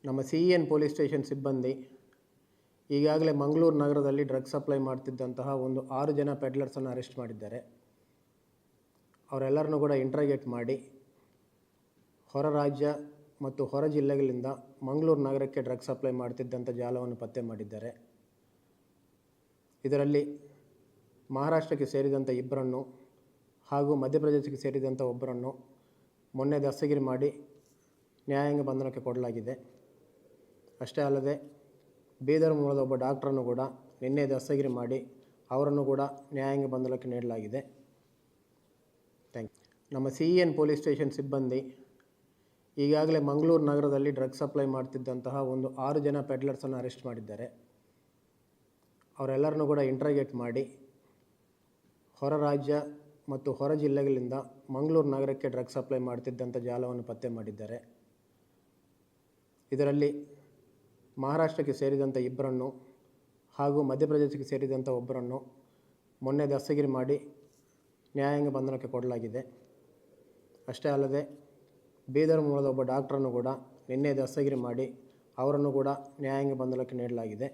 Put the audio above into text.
ನಮ್ಮ CN police station ಸಿಬ್ಬಂದಿ ಈಗಾಗಲೇ ಮಂಗಳೂರು ನಗರದಲ್ಲಿ ಡ್ರಗ್ಸ್ ಸಪ್ಲೈ ಮಾಡ್ತಿದ್ದಂತಹ ಒಂದು 6 ಜನ ಪೆಡ್ಲರ್ಸನ್ನು ಅರೆಸ್ಟ್ ಮಾಡಿದ್ದಾರೆ. ಅವರೆಲ್ಲರನ್ನೂ ಕೂಡ ಇಂಟ್ರಾಗೇಟ್ ಮಾಡಿ ಹೊರ ರಾಜ್ಯ ಮತ್ತು ಹೊರ ಜಿಲ್ಲೆಗಳಿಂದ ಮಂಗಳೂರು ನಗರಕ್ಕೆ ಡ್ರಗ್ಸ್ ಸಪ್ಲೈ ಮಾಡ್ತಿದ್ದಂಥ ಜಾಲವನ್ನು ಪತ್ತೆ ಮಾಡಿದ್ದಾರೆ. ಇದರಲ್ಲಿ ಮಹಾರಾಷ್ಟ್ರಕ್ಕೆ ಸೇರಿದಂಥ ಇಬ್ಬರನ್ನು ಹಾಗೂ ಮಧ್ಯಪ್ರದೇಶಕ್ಕೆ ಸೇರಿದಂಥ ಒಬ್ಬರನ್ನು ಮೊನ್ನೆ ದಸ್ತಗಿರಿ ಮಾಡಿ ನ್ಯಾಯಾಂಗ ಬಂಧನಕ್ಕೆ ಕೊಡಲಾಗಿದೆ. ಅಷ್ಟೇ ಅಲ್ಲದೆ ಬೀದರ್ ಮೂಲದ ಒಬ್ಬ ಡಾಕ್ಟ್ರನ್ನು ಕೂಡ ನಿನ್ನೆ ದಸ್ತಗಿರಿ ಮಾಡಿ ಅವರನ್ನು ಕೂಡ ನ್ಯಾಯಾಂಗ ಬಂಧನಕ್ಕೆ ನೀಡಲಾಗಿದೆ. ನಮ್ಮ CN ಪೊಲೀಸ್ ಸ್ಟೇಷನ್ ಸಿಬ್ಬಂದಿ ಈಗಾಗಲೇ ಮಂಗಳೂರು ನಗರದಲ್ಲಿ ಡ್ರಗ್ಸ್ ಸಪ್ಲೈ ಮಾಡ್ತಿದ್ದಂತಹ ಒಂದು 6 ಜನ ಪೆಡ್ಲರ್ಸನ್ನು ಅರೆಸ್ಟ್ ಮಾಡಿದ್ದಾರೆ. ಅವರೆಲ್ಲರನ್ನೂ ಕೂಡ ಇಂಟ್ರಾಗೇಟ್ ಮಾಡಿ ಹೊರ ರಾಜ್ಯ ಮತ್ತು ಹೊರ ಜಿಲ್ಲೆಗಳಿಂದ ಮಂಗಳೂರು ನಗರಕ್ಕೆ ಡ್ರಗ್ಸ್ ಸಪ್ಲೈ ಮಾಡ್ತಿದ್ದಂಥ ಜಾಲವನ್ನು ಪತ್ತೆ ಮಾಡಿದ್ದಾರೆ. ಇದರಲ್ಲಿ ಮಹಾರಾಷ್ಟ್ರಕ್ಕೆ ಸೇರಿದಂಥ ಇಬ್ಬರನ್ನು ಹಾಗೂ ಮಧ್ಯಪ್ರದೇಶಕ್ಕೆ ಸೇರಿದಂಥ ಒಬ್ಬರನ್ನು ಮೊನ್ನೆ ದಸ್ತಗಿರಿ ಮಾಡಿ ನ್ಯಾಯಾಂಗ ಬಂಧನಕ್ಕೆ ಕೊಡಲಾಗಿದೆ. ಅಷ್ಟೇ ಅಲ್ಲದೆ ಬೀದರ್ ಮೂಲದ ಒಬ್ಬ ಡಾಕ್ಟ್ರನ್ನು ಕೂಡ ನಿನ್ನೆ ದಸ್ತಗಿರಿ ಮಾಡಿ ಅವರನ್ನು ಕೂಡ ನ್ಯಾಯಾಂಗ ಬಂಧನಕ್ಕೆ ನೀಡಲಾಗಿದೆ.